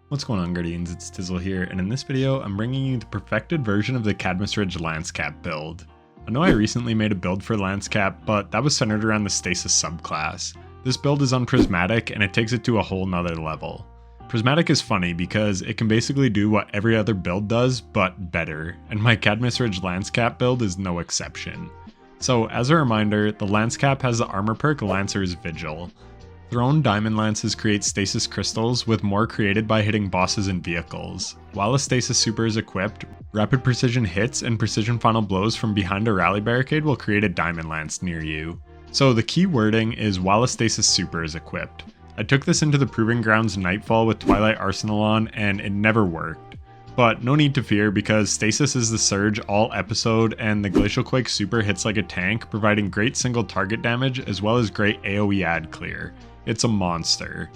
What's going on, Guardians? It's Tizzle here, and in this video, I'm bringing you the perfected version of the Cadmus Ridge Lancecap build. I know I recently made a build for Lancecap, but that was centered around the stasis subclass. This build is on prismatic, and it takes it to a whole nother level. Prismatic is funny because it can basically do what every other build does, but better, and my Cadmus Ridge Lancecap build is no exception. So, as a reminder, the Lancecap has the armor perk Lancer's Vigil. Thrown diamond lances create stasis crystals, with more created by hitting bosses and vehicles. While a stasis super is equipped, rapid precision hits and precision final blows from behind a rally barricade will create a diamond lance near you. So the key wording is while a stasis super is equipped. I took this into the Proving Grounds Nightfall with Twilight Arsenal on, and it never worked. But no need to fear, because stasis is the surge all episode, and the Glacial Quake super hits like a tank, providing great single target damage as well as great AoE ad clear. It's a monster.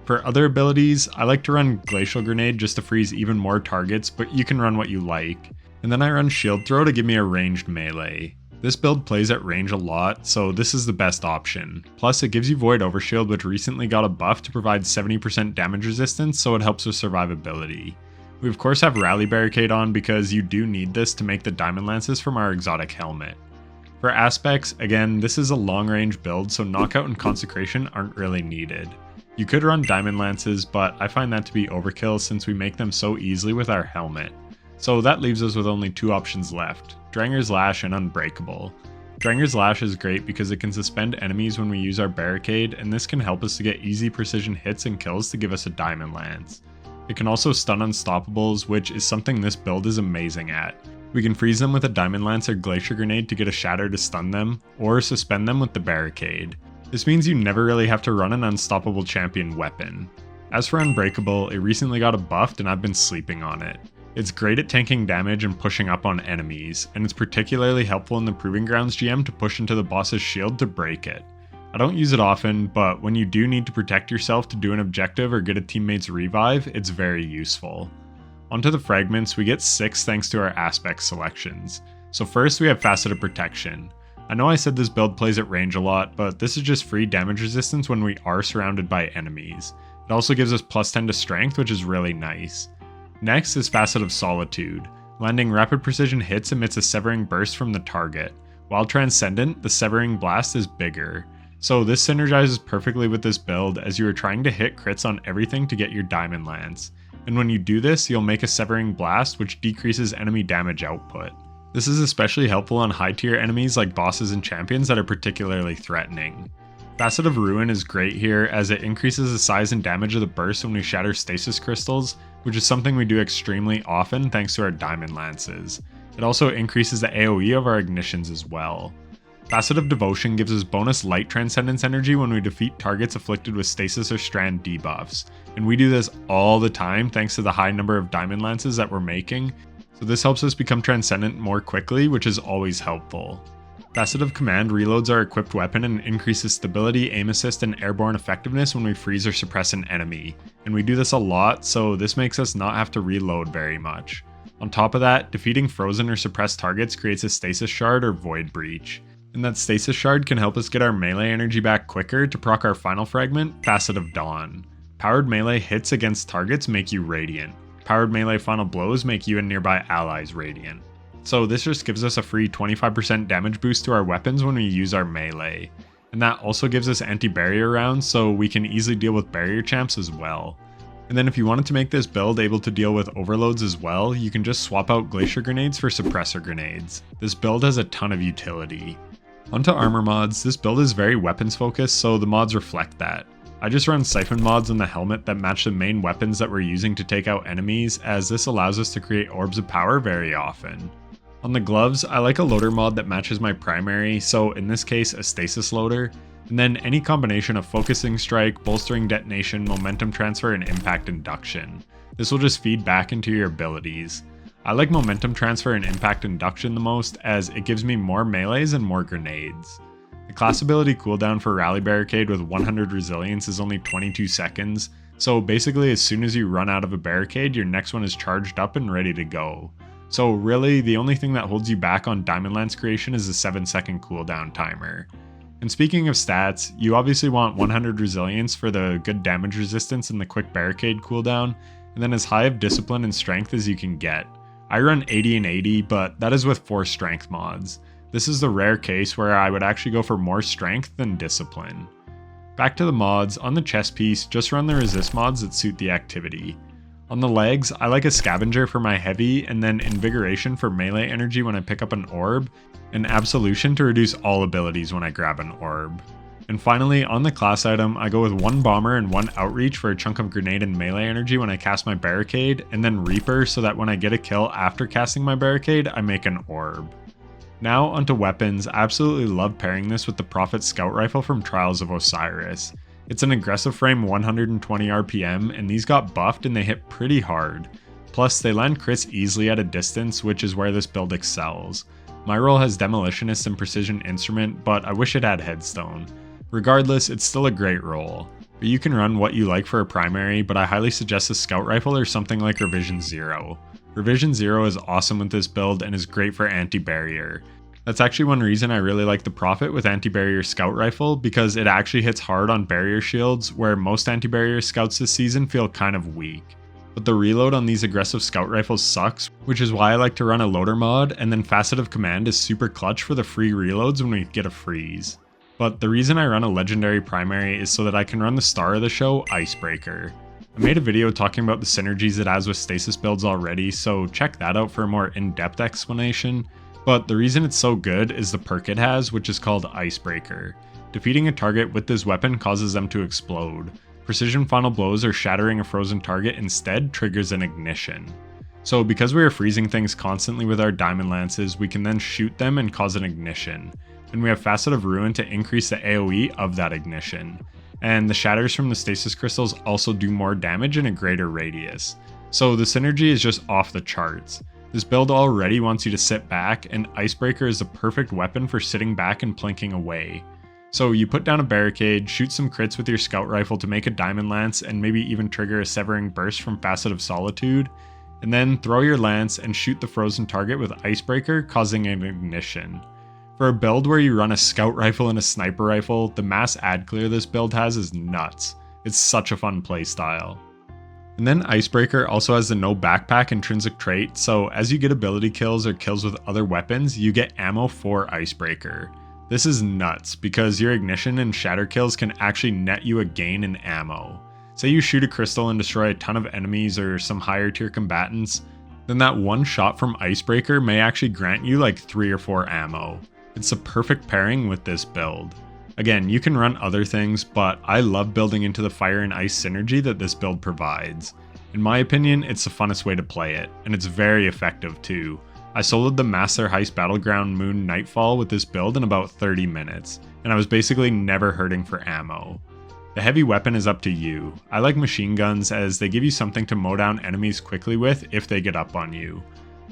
For other abilities, I like to run Glacial Grenade just to freeze even more targets, but you can run what you like. And then I run Shield Throw to give me a ranged melee. This build plays at range a lot, so this is the best option. Plus, it gives you Void Overshield, which recently got a buff to provide 70% damage resistance, so it helps with survivability. We of course have Rally Barricade on because you do need this to make the Diamond Lances from our exotic helmet. For aspects, again, this is a long range build, so Knockout and Consecration aren't really needed. You could run Diamond Lances, but I find that to be overkill since we make them so easily with our helmet. So that leaves us with only two options left, Dranger's Lash and Unbreakable. Dranger's Lash is great because it can suspend enemies when we use our barricade, and this can help us to get easy precision hits and kills to give us a Diamond Lance. It can also stun Unstoppables, which is something this build is amazing at. We can freeze them with a Diamond Lance or Glacier Grenade to get a Shatter to stun them, or suspend them with the barricade. This means you never really have to run an unstoppable champion weapon. As for Unbreakable, it recently got a buff and I've been sleeping on it. It's great at tanking damage and pushing up on enemies, and it's particularly helpful in the Proving Grounds GM to push into the boss's shield to break it. I don't use it often, but when you do need to protect yourself to do an objective or get a teammate's revive, it's very useful. Onto the fragments, we get 6 thanks to our aspect selections. So first we have Faceted Protection. I know I said this build plays at range a lot, but this is just free damage resistance when we are surrounded by enemies. It also gives us plus 10 to strength, which is really nice. Next is Facet of Solitude. Landing rapid precision hits emits a severing burst from the target. While Transcendent, the severing blast is bigger. So this synergizes perfectly with this build as you are trying to hit crits on everything to get your Diamond Lance. And when you do this, you'll make a Severing Blast, which decreases enemy damage output. This is especially helpful on high tier enemies like bosses and champions that are particularly threatening. Facet of Ruin is great here as it increases the size and damage of the burst when we shatter stasis crystals, which is something we do extremely often thanks to our Diamond Lances. It also increases the AoE of our ignitions as well. Facet of Devotion gives us bonus light transcendence energy when we defeat targets afflicted with stasis or strand debuffs, and we do this all the time thanks to the high number of Diamond Lances that we're making, so this helps us become transcendent more quickly, which is always helpful. Facet of Command reloads our equipped weapon and increases stability, aim assist, and airborne effectiveness when we freeze or suppress an enemy, and we do this a lot, so this makes us not have to reload very much. On top of that, defeating frozen or suppressed targets creates a stasis shard or void breach. And that stasis shard can help us get our melee energy back quicker to proc our final fragment, Facet of Dawn. Powered melee hits against targets make you radiant. Powered melee final blows make you and nearby allies radiant. So this just gives us a free 25% damage boost to our weapons when we use our melee. And that also gives us anti-barrier rounds, so we can easily deal with barrier champs as well. And then if you wanted to make this build able to deal with overloads as well, you can just swap out Glacier Grenades for Suppressor Grenades. This build has a ton of utility. Onto armor mods, this build is very weapons focused, so the mods reflect that. I just run Siphon mods on the helmet that match the main weapons that we're using to take out enemies, as this allows us to create orbs of power very often. On the gloves, I like a loader mod that matches my primary, so in this case a stasis loader, and then any combination of focusing strike, bolstering detonation, momentum transfer, and impact induction. This will just feed back into your abilities. I like momentum transfer and impact induction the most, as it gives me more melees and more grenades. The class ability cooldown for Rally Barricade with 100 resilience is only 22 seconds, so basically as soon as you run out of a barricade, your next one is charged up and ready to go. So really, the only thing that holds you back on Diamond Lance creation is the 7-second cooldown timer. And speaking of stats, you obviously want 100 resilience for the good damage resistance and the quick barricade cooldown, and then as high of discipline and strength as you can get. I run 80 and 80, but that is with 4 strength mods. This is the rare case where I would actually go for more strength than discipline. Back to the mods, on the chest piece, just run the resist mods that suit the activity. On the legs, I like a scavenger for my heavy, and then invigoration for melee energy when I pick up an orb, and absolution to reduce all abilities when I grab an orb. And finally, on the class item, I go with 1 bomber and 1 outreach for a chunk of grenade and melee energy when I cast my barricade, and then reaper so that when I get a kill after casting my barricade, I make an orb. Now onto weapons. I absolutely love pairing this with the Prophet Scout Rifle from Trials of Osiris. It's an aggressive frame 120 RPM, and these got buffed and they hit pretty hard. Plus, they land crits easily at a distance, which is where this build excels. My role has Demolitionist and Precision Instrument, but I wish it had Headstone. Regardless, it's still a great role. But you can run what you like for a primary, but I highly suggest a Scout Rifle or something like Revision 0. Revision 0 is awesome with this build and is great for anti-barrier. That's actually one reason I really like the Prophet with anti-barrier Scout Rifle, because it actually hits hard on barrier shields where most anti-barrier scouts this season feel kind of weak. But the reload on these aggressive Scout Rifles sucks, which is why I like to run a loader mod, and then Facet of Command is super clutch for the free reloads when we get a freeze. But the reason I run a legendary primary is so that I can run the star of the show, Icebreaker. I made a video talking about the synergies it has with stasis builds already, so check that out for a more in-depth explanation, but the reason it's so good is the perk it has, which is called Icebreaker. Defeating a target with this weapon causes them to explode. Precision final blows or shattering a frozen target instead triggers an ignition. So because we are freezing things constantly with our diamond lances, we can then shoot them and cause an ignition. And we have Facet of Ruin to increase the AoE of that ignition. And the shatters from the stasis crystals also do more damage in a greater radius. So the synergy is just off the charts. This build already wants you to sit back, and Icebreaker is the perfect weapon for sitting back and plinking away. So you put down a barricade, shoot some crits with your Scout Rifle to make a Diamond Lance and maybe even trigger a Severing Burst from Facet of Solitude, and then throw your lance and shoot the frozen target with Icebreaker, causing an ignition. For a build where you run a Scout Rifle and a Sniper Rifle, the mass ad clear this build has is nuts. It's such a fun playstyle. And then Icebreaker also has the no backpack intrinsic trait, so as you get ability kills or kills with other weapons, you get ammo for Icebreaker. This is nuts, because your ignition and shatter kills can actually net you a gain in ammo. Say you shoot a crystal and destroy a ton of enemies or some higher tier combatants, then that one shot from Icebreaker may actually grant you like 3 or 4 ammo. It's a perfect pairing with this build. Again, you can run other things, but I love building into the fire and ice synergy that this build provides. In my opinion, it's the funnest way to play it, and it's very effective too. I soloed the Master Heist Battleground Moon Nightfall with this build in about 30 minutes, and I was basically never hurting for ammo. The heavy weapon is up to you. I like machine guns as they give you something to mow down enemies quickly with if they get up on you.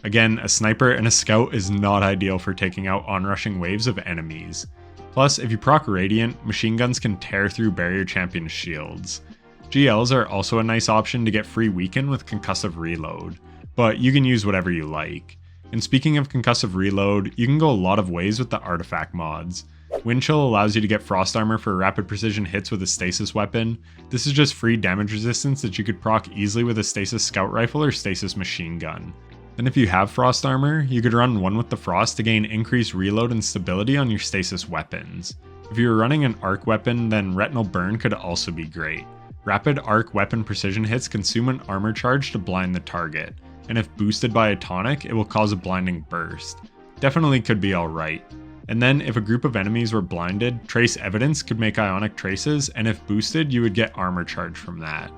Again, a sniper and a scout is not ideal for taking out onrushing waves of enemies. Plus, if you proc Radiant, machine guns can tear through barrier champions' shields. GLs are also a nice option to get free weaken with concussive reload, but you can use whatever you like. And speaking of concussive reload, you can go a lot of ways with the artifact mods. Windchill allows you to get frost armor for rapid precision hits with a stasis weapon. This is just free damage resistance that you could proc easily with a stasis scout rifle or stasis machine gun. Then if you have frost armor, you could run one with the frost to gain increased reload and stability on your stasis weapons. If you're running an arc weapon, then retinal burn could also be great. Rapid arc weapon precision hits consume an armor charge to blind the target, and if boosted by a tonic, it will cause a blinding burst. Definitely could be alright. And then if a group of enemies were blinded, trace evidence could make ionic traces, and if boosted, you would get armor charge from that.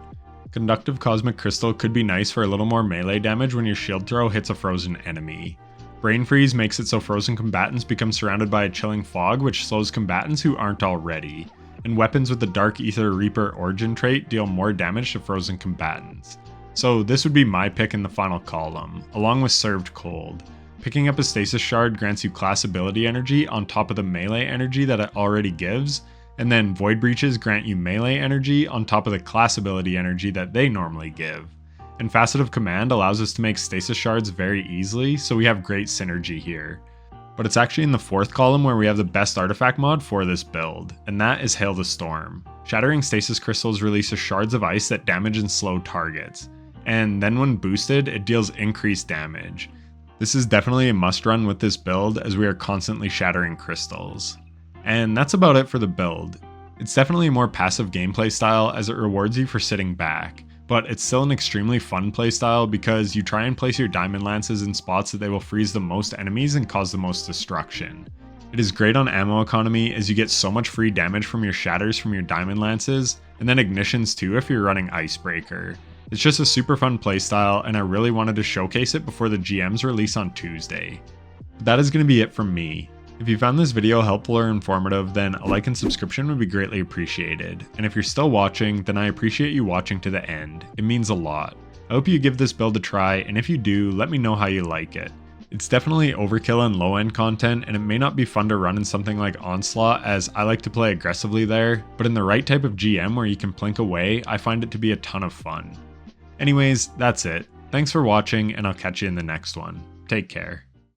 Conductive Cosmic Crystal could be nice for a little more melee damage when your shield throw hits a frozen enemy. Brain Freeze makes it so frozen combatants become surrounded by a chilling fog, which slows combatants who aren't already. And weapons with the Dark Ether Reaper origin trait deal more damage to frozen combatants. So this would be my pick in the final column, along with Served Cold. Picking up a Stasis Shard grants you class ability energy on top of the melee energy that it already gives, and then Void Breaches grant you melee energy on top of the class ability energy that they normally give. And Facet of Command allows us to make Stasis Shards very easily, so we have great synergy here. But it's actually in the fourth column where we have the best artifact mod for this build, and that is Hail the Storm. Shattering Stasis Crystals releases shards of ice that damage and slow targets. and then when boosted, it deals increased damage. This is definitely a must run with this build as we are constantly shattering crystals. And that's about it for the build. It's definitely a more passive gameplay style as it rewards you for sitting back, but it's still an extremely fun playstyle because you try and place your diamond lances in spots that they will freeze the most enemies and cause the most destruction. It is great on ammo economy as you get so much free damage from your shatters from your diamond lances, and then ignitions too if you're running Icebreaker. It's just a super fun playstyle and I really wanted to showcase it before the GM's release on Tuesday. But that is going to be it from me. If you found this video helpful or informative, then a like and subscription would be greatly appreciated. And if you're still watching, then I appreciate you watching to the end. It means a lot. I hope you give this build a try, and if you do, let me know how you like it. It's definitely overkill and low end content, and it may not be fun to run in something like Onslaught as I like to play aggressively there, but in the right type of GM where you can plink away, I find it to be a ton of fun. Anyways, that's it. Thanks for watching, and I'll catch you in the next one. Take care.